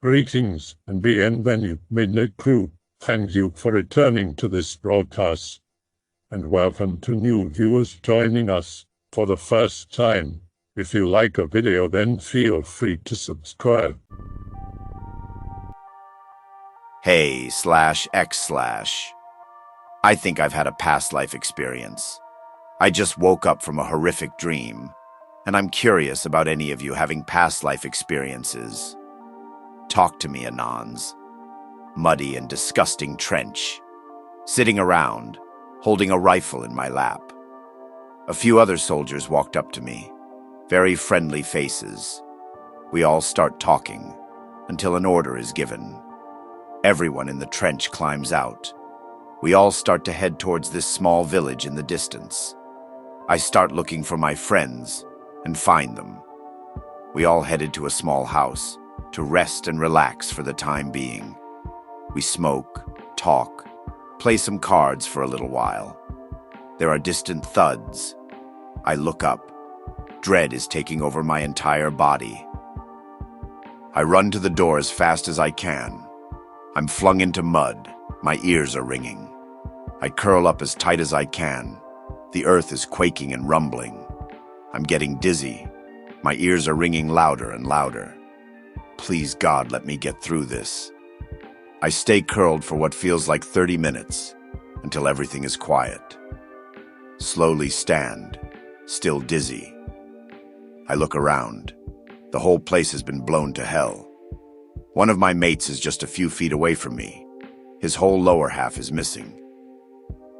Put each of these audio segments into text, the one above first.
Greetings and bienvenue, Midnight Crew. Thank you for returning to this broadcast, and welcome to new viewers joining us for the first time. If you like a video, then feel free to subscribe. Hey/X/. I think I've had a past life experience. I just woke up from a horrific dream, and I'm curious about any of you having past life experiences. Talk to me, anons. Muddy and disgusting trench. Sitting around, holding a rifle in my lap. A few other soldiers walked up to me. Very friendly faces. We all start talking, until an order is given. Everyone in the trench climbs out. We all start to head towards this small village in the distance. I start looking for my friends, and find them. We all headed to a small house, to rest and relax for the time being. We smoke, talk, play some cards for a little while. There are distant thuds. I look up. Dread is taking over my entire body. I run to the door as fast as I can. I'm flung into mud. My ears are ringing. I curl up as tight as I can. The earth is quaking and rumbling. I'm getting dizzy. My ears are ringing louder and louder. Please, God, let me get through this. I stay curled for what feels like 30 minutes, until everything is quiet. Slowly stand, still dizzy. I look around. The whole place has been blown to hell. One of my mates is just a few feet away from me. His whole lower half is missing.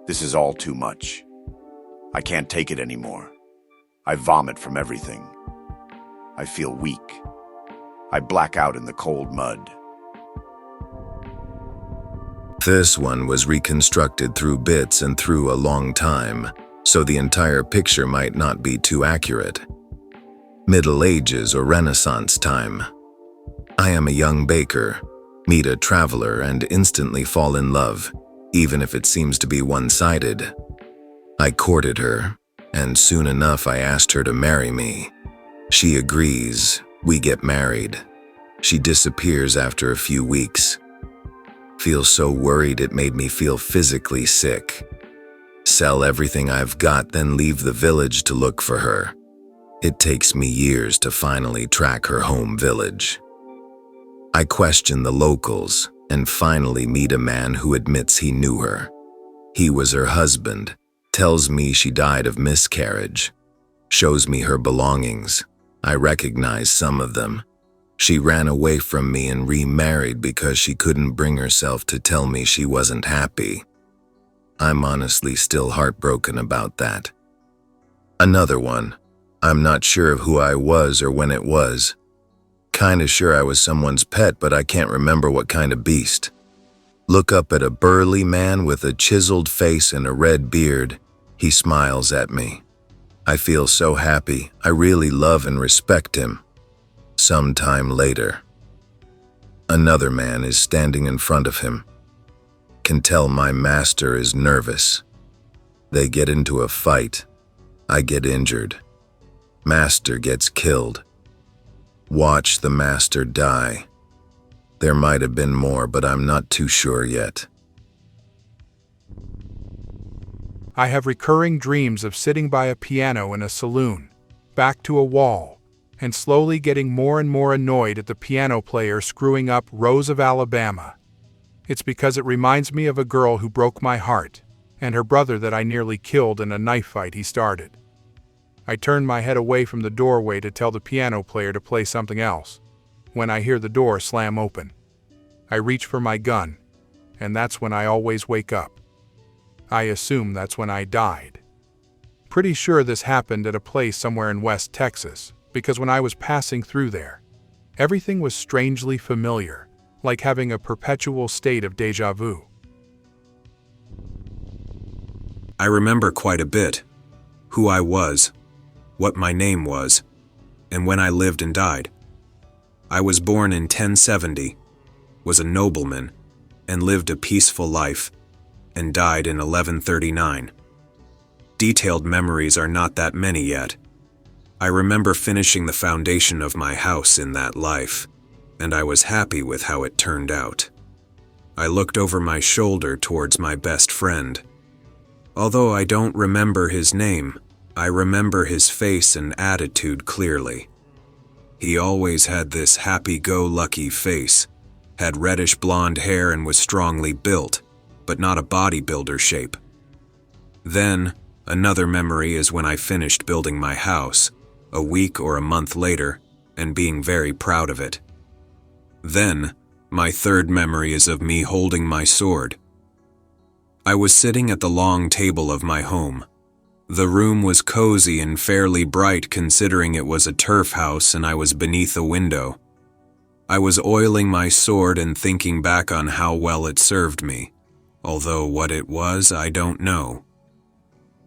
This is all too much. I can't take it anymore. I vomit from everything. I feel weak. I black out in the cold mud. This one was reconstructed through bits and through a long time, so the entire picture might not be too accurate. Middle Ages or Renaissance time. I am a young baker, meet a traveler and instantly fall in love, even if it seems to be one-sided. I courted her, and soon enough I asked her to marry me. She agrees. We get married. She disappears after a few weeks. Feel so worried it made me feel physically sick. Sell everything I've got, then leave the village to look for her. It takes me years to finally track her home village. I question the locals and finally meet a man who admits he knew her. He was her husband, tells me she died of miscarriage, shows me her belongings. I recognize some of them. She ran away from me and remarried because she couldn't bring herself to tell me she wasn't happy. I'm honestly still heartbroken about that. Another one. I'm not sure of who I was or when it was. Kinda sure I was someone's pet, but I can't remember what kind of beast. Look up at a burly man with a chiseled face and a red beard. He smiles at me. I feel so happy. I really love and respect him. Sometime later, another man is standing in front of him. Can tell my master is nervous. They get into a fight. I get injured. Master gets killed. Watch the master die. There might have been more, but I'm not too sure yet. I have recurring dreams of sitting by a piano in a saloon, back to a wall, and slowly getting more and more annoyed at the piano player screwing up Rose of Alabama. It's because it reminds me of a girl who broke my heart, and her brother that I nearly killed in a knife fight he started. I turn my head away from the doorway to tell the piano player to play something else, when I hear the door slam open. I reach for my gun, and that's when I always wake up. I assume that's when I died. Pretty sure this happened at a place somewhere in West Texas, because when I was passing through there, everything was strangely familiar, like having a perpetual state of déjà vu. I remember quite a bit. Who I was, what my name was, and when I lived and died. I was born in 1070, was a nobleman, and lived a peaceful life, and died in 1139. Detailed memories are not that many yet. I remember finishing the foundation of my house in that life, and I was happy with how it turned out. I looked over my shoulder towards my best friend. Although I don't remember his name, I remember his face and attitude clearly. He always had this happy-go-lucky face, had reddish blonde hair and was strongly built, but not a bodybuilder shape. Then, another memory is when I finished building my house, a week or a month later, and being very proud of it. Then, my third memory is of me holding my sword. I was sitting at the long table of my home. The room was cozy and fairly bright considering it was a turf house and I was beneath a window. I was oiling my sword and thinking back on how well it served me, although what it was, I don't know.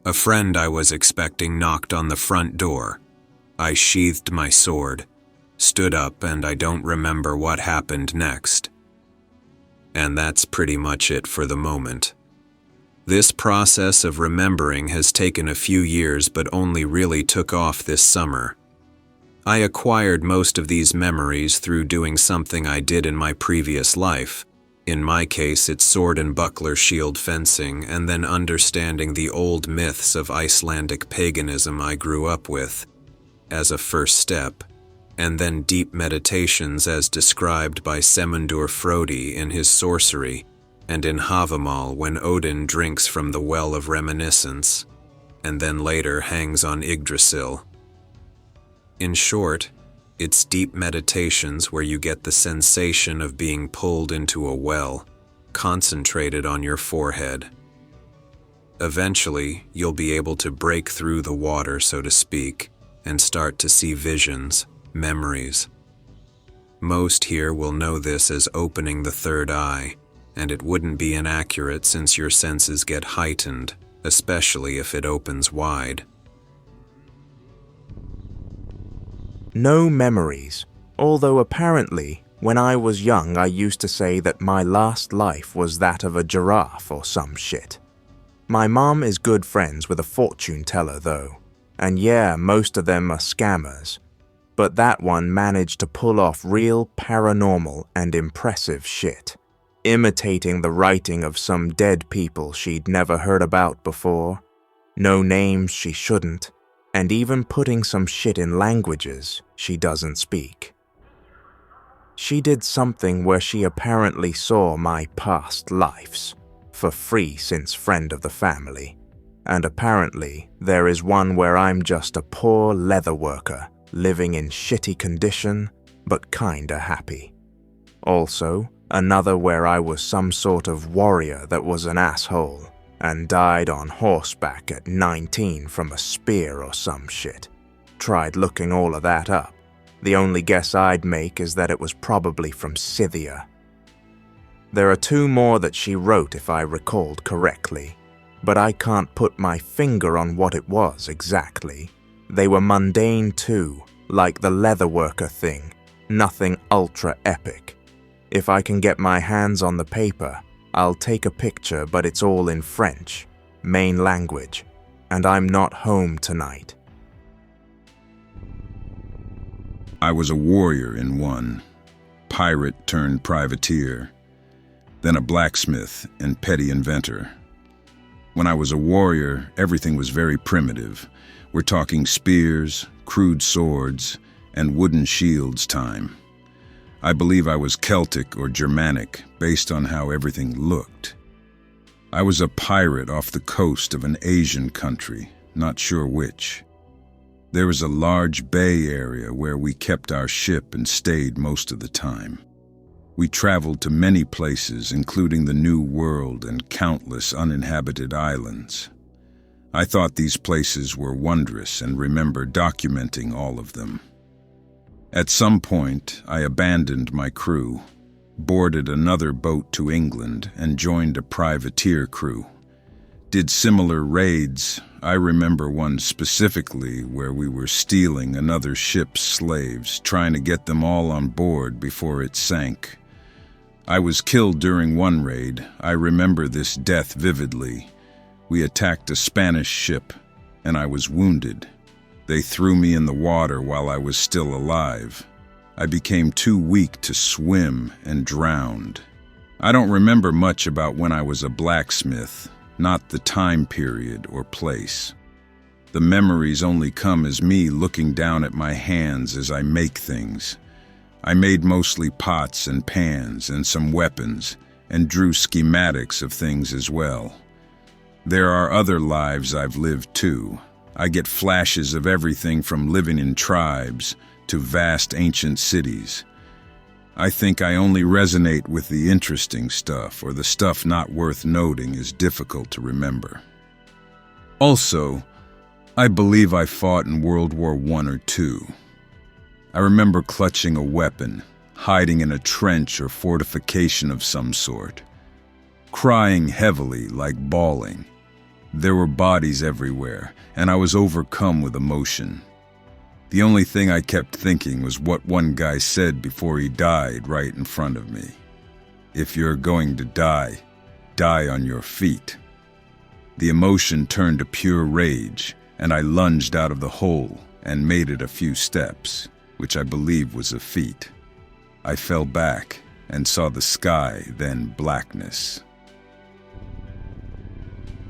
A friend I was expecting knocked on the front door. I sheathed my sword, stood up, and I don't remember what happened next. And that's pretty much it for the moment. This process of remembering has taken a few years but only really took off this summer. I acquired most of these memories through doing something I did in my previous life. In my case, it's sword and buckler shield fencing, and then understanding the old myths of Icelandic paganism I grew up with as a first step, and then deep meditations as described by Semundur Frodi in his Sorcery, and in Havamal when Odin drinks from the Well of Reminiscence, and then later hangs on Yggdrasil. In short, it's deep meditations where you get the sensation of being pulled into a well, concentrated on your forehead. Eventually, you'll be able to break through the water, so to speak, and start to see visions, memories. Most here will know this as opening the third eye, and it wouldn't be inaccurate since your senses get heightened, especially if it opens wide. No memories, although apparently, when I was young I used to say that my last life was that of a giraffe or some shit. My mom is good friends with a fortune teller though, and yeah, most of them are scammers, but that one managed to pull off real paranormal and impressive shit, imitating the writing of some dead people she'd never heard about before, no names she shouldn't, and even putting some shit in languages she doesn't speak. She did something where she apparently saw my past lives, for free since friend of the family, and apparently there is one where I'm just a poor leatherworker living in shitty condition but kinda happy. Also, another where I was some sort of warrior that was an asshole and died on horseback at 19 from a spear or some shit. Tried looking all of that up. The only guess I'd make is that it was probably from Scythia. There are two more that she wrote if I recalled correctly, but I can't put my finger on what it was exactly. They were mundane too, like the leatherworker thing, nothing ultra epic. If I can get my hands on the paper, I'll take a picture, but it's all in French, main language, and I'm not home tonight. I was a warrior in one, pirate turned privateer, then a blacksmith and petty inventor. When I was a warrior, everything was very primitive. We're talking spears, crude swords, and wooden shields time. I believe I was Celtic or Germanic, based on how everything looked. I was a pirate off the coast of an Asian country, not sure which. There was a large bay area where we kept our ship and stayed most of the time. We traveled to many places, including the New World and countless uninhabited islands. I thought these places were wondrous and remember documenting all of them. At some point, I abandoned my crew, boarded another boat to England, and joined a privateer crew. Did similar raids. I remember one specifically where we were stealing another ship's slaves, trying to get them all on board before it sank. I was killed during one raid. I remember this death vividly. We attacked a Spanish ship, and I was wounded. They threw me in the water while I was still alive. I became too weak to swim and drowned. I don't remember much about when I was a blacksmith, not the time period or place. The memories only come as me looking down at my hands as I make things. I made mostly pots and pans and some weapons, and drew schematics of things as well. There are other lives I've lived too. I get flashes of everything from living in tribes to vast ancient cities. I think I only resonate with the interesting stuff, or the stuff not worth noting is difficult to remember. Also, I believe I fought in World War I or II. I remember clutching a weapon, hiding in a trench or fortification of some sort, crying heavily like bawling. There were bodies everywhere, and I was overcome with emotion. The only thing I kept thinking was what one guy said before he died right in front of me. If you're going to die, die on your feet. The emotion turned to pure rage, and I lunged out of the hole and made it a few steps, which I believe was a feat. I fell back and saw the sky, then blackness.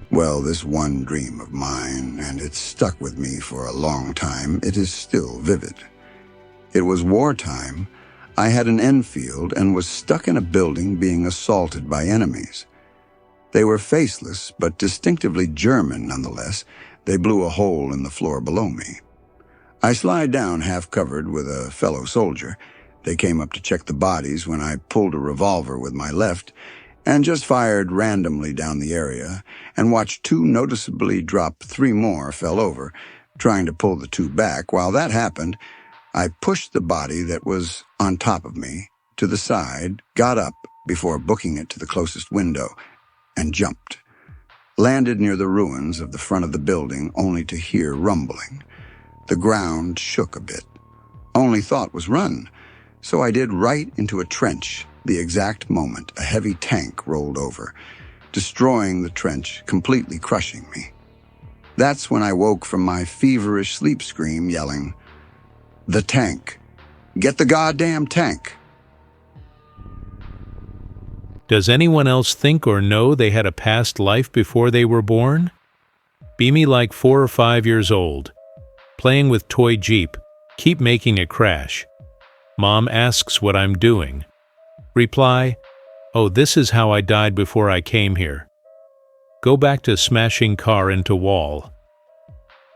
Well, this one dream of mine, and it's stuck with me for a long time, it is still vivid. It was wartime. I had an Enfield and was stuck in a building being assaulted by enemies. They were faceless, but distinctively German nonetheless. They blew a hole in the floor below me. I slide down half-covered with a fellow soldier. They came up to check the bodies when I pulled a revolver with my left and just fired randomly down the area and watched 2 noticeably drop. 3 more fell over, trying to pull the 2 back. While that happened, I pushed the body that was on top of me to the side, got up before booking it to the closest window, and jumped. Landed near the ruins of the front of the building only to hear rumbling. The ground shook a bit. Only thought was run, so I did right into a trench. The exact moment a heavy tank rolled over, destroying the trench, completely crushing me. That's when I woke from my feverish sleep scream, yelling, "The tank! Get the goddamn tank!" Does anyone else think or know they had a past life before they were born? Be me like 4 or 5 years old, playing with toy Jeep, keep making it crash. Mom asks what I'm doing. Reply, "Oh, this is how I died before I came here." Go back to smashing car into wall.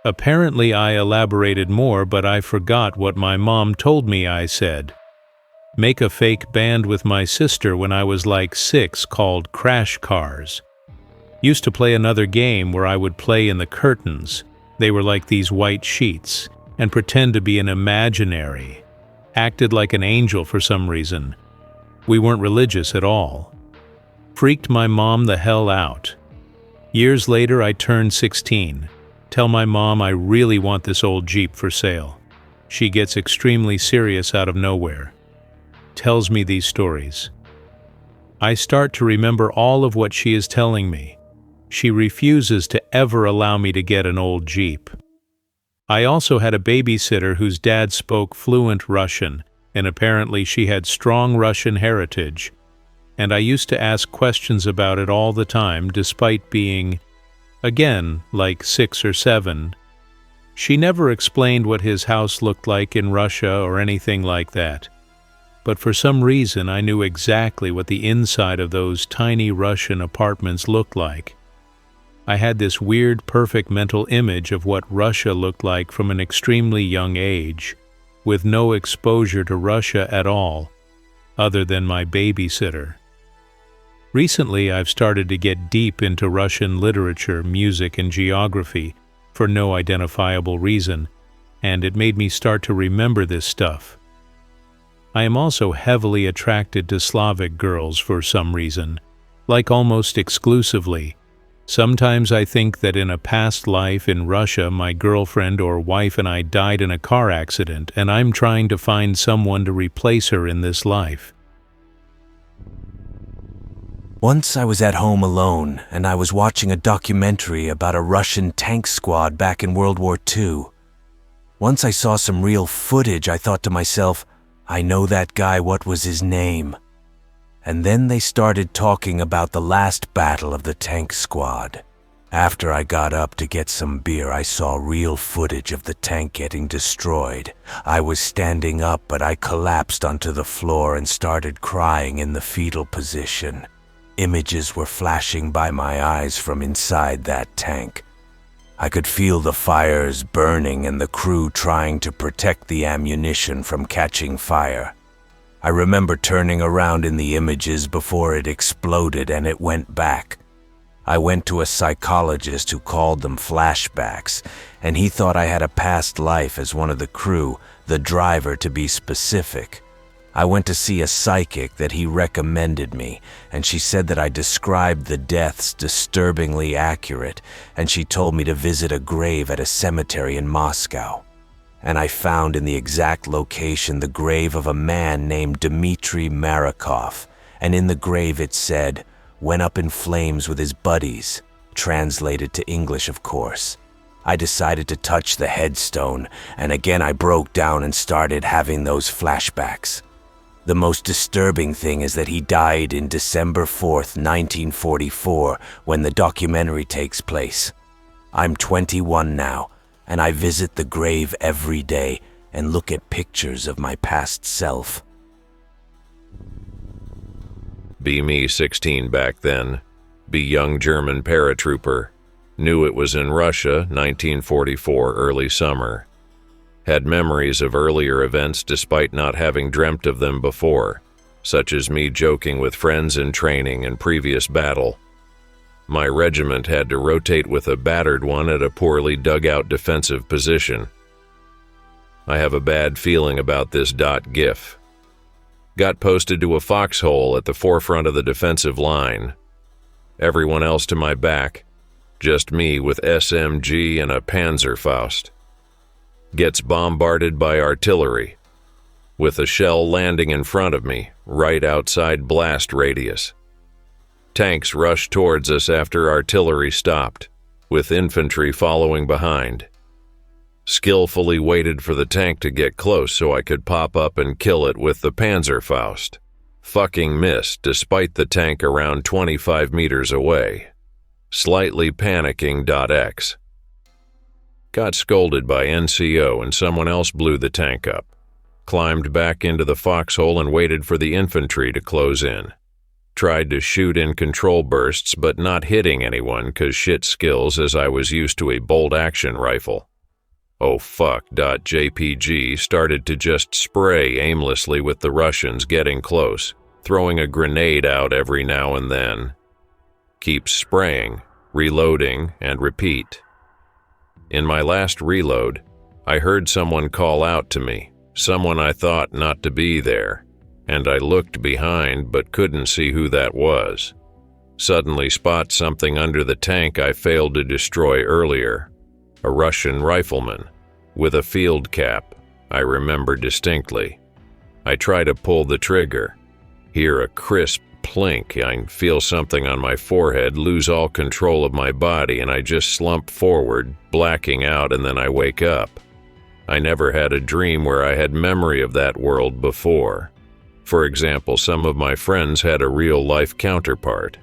Apparently I elaborated more, but I forgot what my mom told me I said. Make a fake band with my sister when I was like 6 called Crash Cars. Used to play another game where I would play in the curtains. They were like these white sheets, and pretend to be an imaginary. Acted like an angel for some reason. We weren't religious at all. Freaked my mom the hell out. Years later I turned 16. Tell my mom I really want this old Jeep for sale. She gets extremely serious out of nowhere. Tells me these stories. I start to remember all of what she is telling me. She refuses to ever allow me to get an old Jeep. I also had a babysitter whose dad spoke fluent Russian, and apparently she had strong Russian heritage, and I used to ask questions about it all the time despite being, again, like 6 or 7. She never explained what his house looked like in Russia or anything like that, but for some reason I knew exactly what the inside of those tiny Russian apartments looked like. I had this weird, perfect mental image of what Russia looked like from an extremely young age, with no exposure to Russia at all, other than my babysitter. Recently, I've started to get deep into Russian literature, music, and geography for no identifiable reason, and it made me start to remember this stuff. I am also heavily attracted to Slavic girls for some reason, like almost exclusively. Sometimes I think that in a past life in Russia, my girlfriend or wife and I died in a car accident, and I'm trying to find someone to replace her in this life. Once I was at home alone, and I was watching a documentary about a Russian tank squad back in World War II. Once I saw some real footage, I thought to myself, I know that guy, what was his name? And then they started talking about the last battle of the tank squad. After I got up to get some beer, I saw real footage of the tank getting destroyed. I was standing up, but I collapsed onto the floor and started crying in the fetal position. Images were flashing by my eyes from inside that tank. I could feel the fires burning and the crew trying to protect the ammunition from catching fire. I remember turning around in the images before it exploded and it went back. I went to a psychologist who called them flashbacks, and he thought I had a past life as one of the crew, the driver to be specific. I went to see a psychic that he recommended me, and she said that I described the deaths disturbingly accurate, and she told me to visit a grave at a cemetery in Moscow. And I found in the exact location the grave of a man named Dmitry Marakov, and in the grave it said, "Went up in flames with his buddies," translated to English, of course. I decided to touch the headstone, and again I broke down and started having those flashbacks. The most disturbing thing is that he died in December 4th, 1944, when the documentary takes place. I'm 21 now, and I visit the grave every day and look at pictures of my past self. Be me 16 back then. Be young German paratrooper. Knew it was in Russia, 1944, early summer. Had memories of earlier events despite not having dreamt of them before, such as me joking with friends in training and previous battle. My regiment had to rotate with a battered one at a poorly dug out defensive position. I have a bad feeling about this .gif. Got posted to a foxhole at the forefront of the defensive line. Everyone else to my back, just me with SMG and a Panzerfaust. Gets bombarded by artillery, with a shell landing in front of me, right outside blast radius. Tanks rushed towards us after artillery stopped, with infantry following behind. Skillfully waited for the tank to get close so I could pop up and kill it with the Panzerfaust. Fucking missed despite the tank around 25 meters away. Slightly panicking .x. Got scolded by NCO and someone else blew the tank up. Climbed back into the foxhole and waited for the infantry to close in. Tried to shoot in control bursts but not hitting anyone cause shit skills as I was used to a bolt-action rifle. Oh fuck, .jpg started to just spray aimlessly with the Russians getting close, throwing a grenade out every now and then. Keep spraying, reloading, and repeat. In my last reload, I heard someone call out to me, someone I thought not to be there, and I looked behind but couldn't see who that was. Suddenly spot something under the tank I failed to destroy earlier. A Russian rifleman, with a field cap, I remember distinctly. I try to pull the trigger, hear a crisp plink, I feel something on my forehead, lose all control of my body, and I just slump forward, blacking out, and then I wake up. I never had a dream where I had memory of that world before. For example, some of my friends had a real-life counterpart.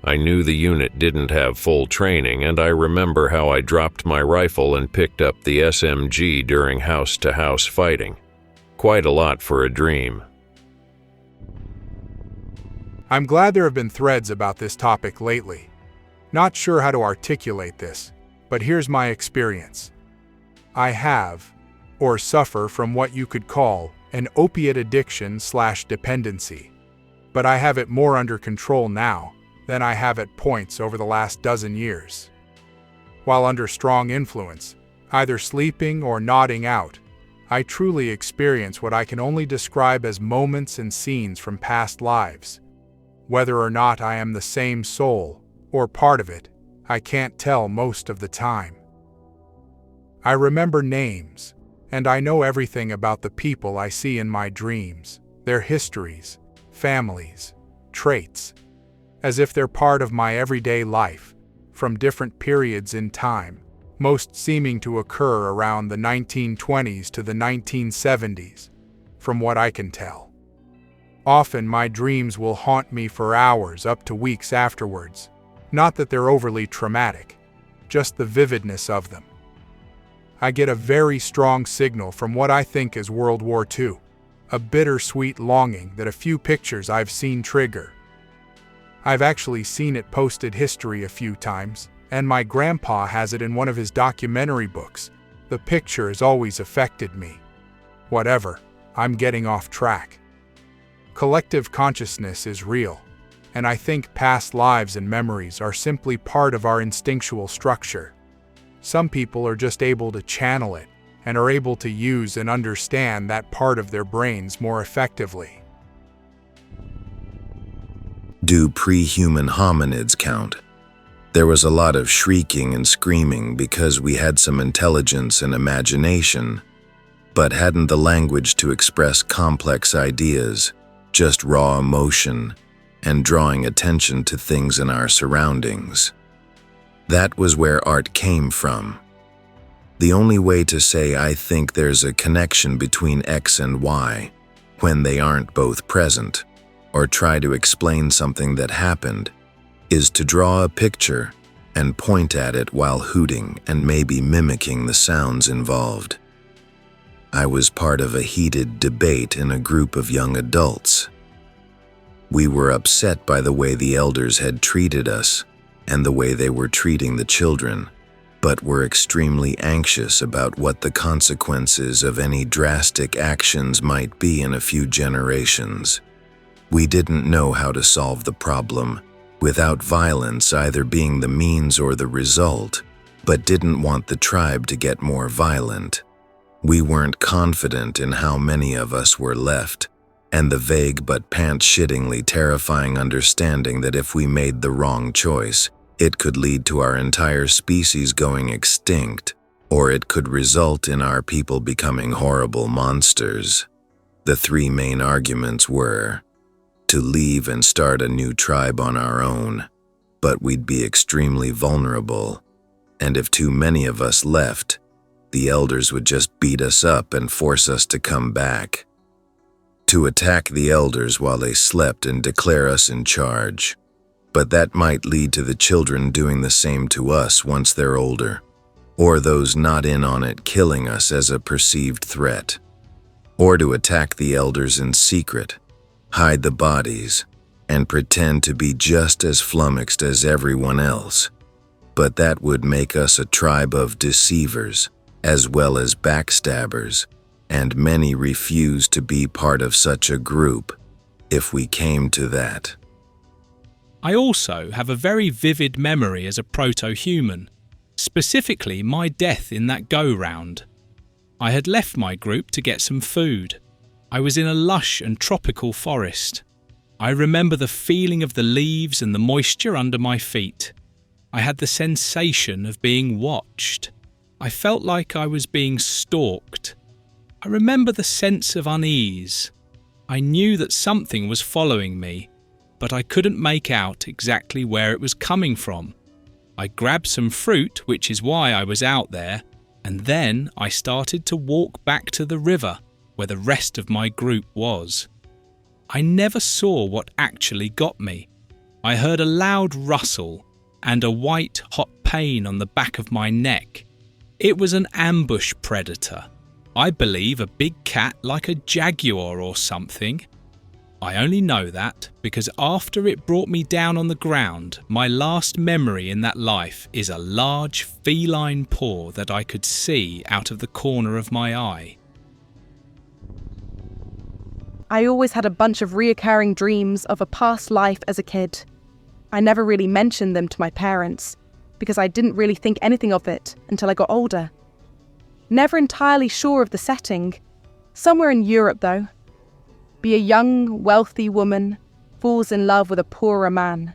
I knew the unit didn't have full training, and I remember how I dropped my rifle and picked up the SMG during house-to-house fighting. Quite a lot for a dream. I'm glad there have been threads about this topic lately. Not sure how to articulate this, but here's my experience. I have, or suffer from what you could call, an opiate addiction/dependency, but I have it more under control now than I have at points over the last dozen years. While under strong influence, either sleeping or nodding out, I truly experience what I can only describe as moments and scenes from past lives. Whether or not I am the same soul, or part of it, I can't tell most of the time. I remember names, and I know everything about the people I see in my dreams, their histories, families, traits, as if they're part of my everyday life, from different periods in time, most seeming to occur around the 1920s to the 1970s. from what I can tell. Often my dreams will haunt me for hours up to weeks afterwards. Not that they're overly traumatic, just the vividness of them. I get a very strong signal from what I think is World War II, a bittersweet longing that a few pictures I've seen trigger. I've actually seen it posted history a few times, and my grandpa has it in one of his documentary books. The picture has always affected me. Whatever, I'm getting off track. Collective consciousness is real, and I think past lives and memories are simply part of our instinctual structure. Some people are just able to channel it and are able to use and understand that part of their brains more effectively. Do pre-human hominids count? There was a lot of shrieking and screaming because we had some intelligence and imagination, but hadn't the language to express complex ideas, just raw emotion, and drawing attention to things in our surroundings. That was where art came from. The only way to say I think there's a connection between X and Y, when they aren't both present, or try to explain something that happened, is to draw a picture and point at it while hooting and maybe mimicking the sounds involved. I was part of a heated debate in a group of young adults. We were upset by the way the elders had treated us and the way they were treating the children, but were extremely anxious about what the consequences of any drastic actions might be in a few generations. We didn't know how to solve the problem, without violence either being the means or the result, but didn't want the tribe to get more violent. We weren't confident in how many of us were left, and the vague but pants-shittingly terrifying understanding that if we made the wrong choice, it could lead to our entire species going extinct, or it could result in our people becoming horrible monsters. The three main arguments were to leave and start a new tribe on our own, but we'd be extremely vulnerable, and if too many of us left, the elders would just beat us up and force us to come back. To attack the elders while they slept and declare us in charge. But that might lead to the children doing the same to us once they're older, or those not in on it killing us as a perceived threat. Or to attack the elders in secret, hide the bodies, and pretend to be just as flummoxed as everyone else. But that would make us a tribe of deceivers, as well as backstabbers, and many refused to be part of such a group, if we came to that. I also have a very vivid memory as a proto-human, specifically my death in that go-round. I had left my group to get some food. I was in a lush and tropical forest. I remember the feeling of the leaves and the moisture under my feet. I had the sensation of being watched. I felt like I was being stalked. I remember the sense of unease. I knew that something was following me, but I couldn't make out exactly where it was coming from. I grabbed some fruit, which is why I was out there, and then I started to walk back to the river where the rest of my group was. I never saw what actually got me. I heard a loud rustle and a white hot pain on the back of my neck. It was an ambush predator. I believe a big cat like a jaguar or something. I only know that because after it brought me down on the ground, my last memory in that life is a large feline paw that I could see out of the corner of my eye. I always had a bunch of reoccurring dreams of a past life as a kid. I never really mentioned them to my parents because I didn't really think anything of it until I got older. Never entirely sure of the setting. Somewhere in Europe, though. Be a young, wealthy woman, falls in love with a poorer man.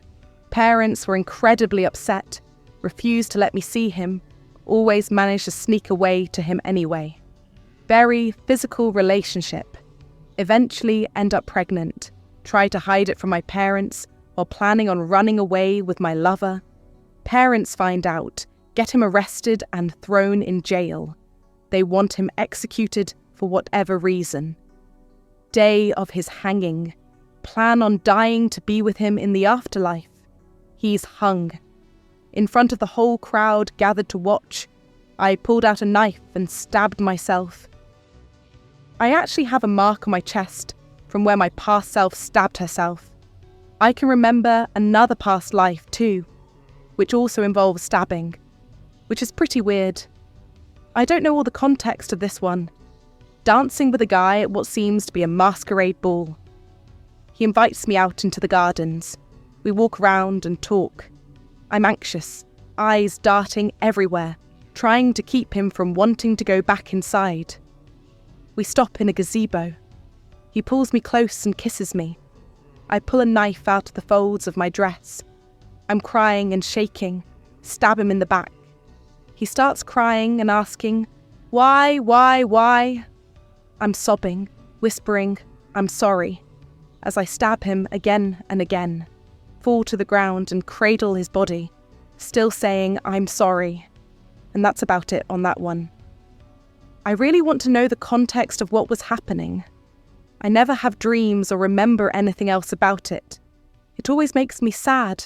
Parents were incredibly upset, refused to let me see him, always managed to sneak away to him anyway. Very physical relationship. Eventually end up pregnant, try to hide it from my parents while planning on running away with my lover. Parents find out, get him arrested and thrown in jail. They want him executed for whatever reason. day of his hanging. Plan on dying to be with him in the afterlife. He's hung. In front of the whole crowd gathered to watch, I pulled out a knife and stabbed myself. I actually have a mark on my chest from where my past self stabbed herself. I can remember another past life too, which also involves stabbing, which is pretty weird. I don't know all the context of this one. Dancing with a guy at what seems to be a masquerade ball. He invites me out into the gardens. We walk around and talk. I'm anxious, eyes darting everywhere, trying to keep him from wanting to go back inside. We stop in a gazebo. He pulls me close and kisses me. I pull a knife out of the folds of my dress. I'm crying and shaking, stab him in the back. He starts crying and asking, why? I'm sobbing, whispering, I'm sorry, as I stab him again and again, fall to the ground and cradle his body, still saying, I'm sorry. And that's about it on that one. I really want to know the context of what was happening. I never have dreams or remember anything else about it. It always makes me sad,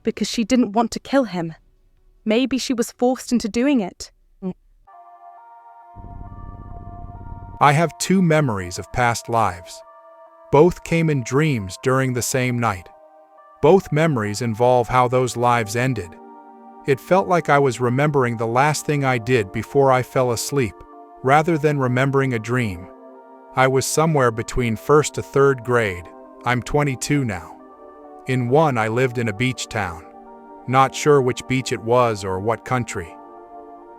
because she didn't want to kill him. Maybe she was forced into doing it. I have 2 memories of past lives. Both came in dreams during the same night. Both memories involve how those lives ended. It felt like I was remembering the last thing I did before I fell asleep, rather than remembering a dream. I was somewhere between 1st to 3rd grade. I'm 22 now. In one, I lived in a beach town. Not sure which beach it was or what country.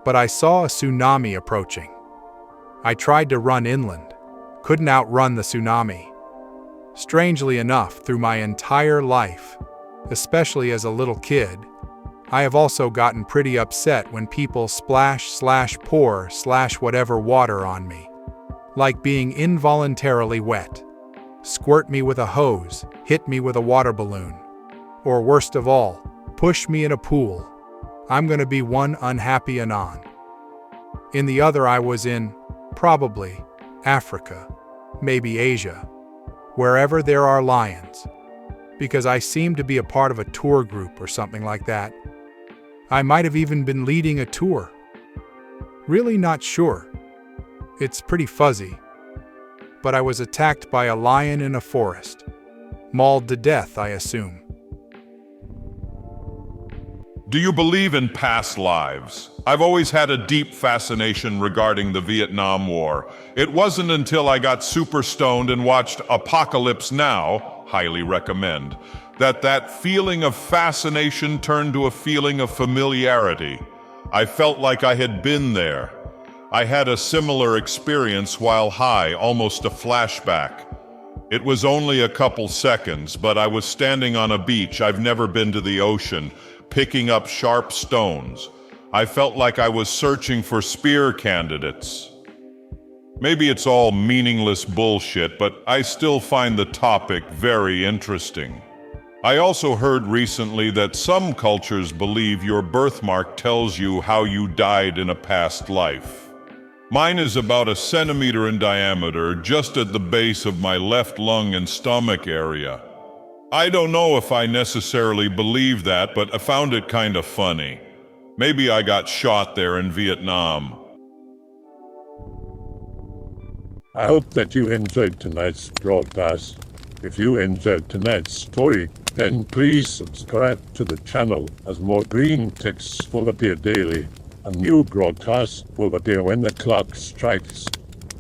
But I saw a tsunami approaching. I tried to run inland, couldn't outrun the tsunami. Strangely enough, through my entire life, especially as a little kid, I have also gotten pretty upset when people splash/pour/whatever water on me. Like being involuntarily wet. Squirt me with a hose, hit me with a water balloon. Or worst of all, push me in a pool. I'm gonna be one unhappy anon. In the other I was in, probably, Africa, maybe Asia, wherever there are lions. Because I seem to be a part of a tour group or something like that. I might have even been leading a tour. Really not sure. It's pretty fuzzy. But I was attacked by a lion in a forest. Mauled to death, I assume. Do you believe in past lives? I've always had a deep fascination regarding the Vietnam War. It wasn't until I got super stoned and watched Apocalypse Now, highly recommend, that feeling of fascination turned to a feeling of familiarity. I felt like I had been there. I had a similar experience while high, almost a flashback. It was only a couple seconds, but I was standing on a beach. I've never been to the ocean, picking up sharp stones. I felt like I was searching for spear candidates. Maybe it's all meaningless bullshit, but I still find the topic very interesting. I also heard recently that some cultures believe your birthmark tells you how you died in a past life. Mine is about 1 centimeter in diameter, just at the base of my left lung and stomach area. I don't know if I necessarily believe that, but I found it kind of funny. Maybe I got shot there in Vietnam. I hope that you enjoyed tonight's broadcast. If you enjoyed tonight's story, then please subscribe to the channel, as more Greentext will appear daily. A new broadcast will appear when the clock strikes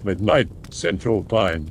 midnight Central Time.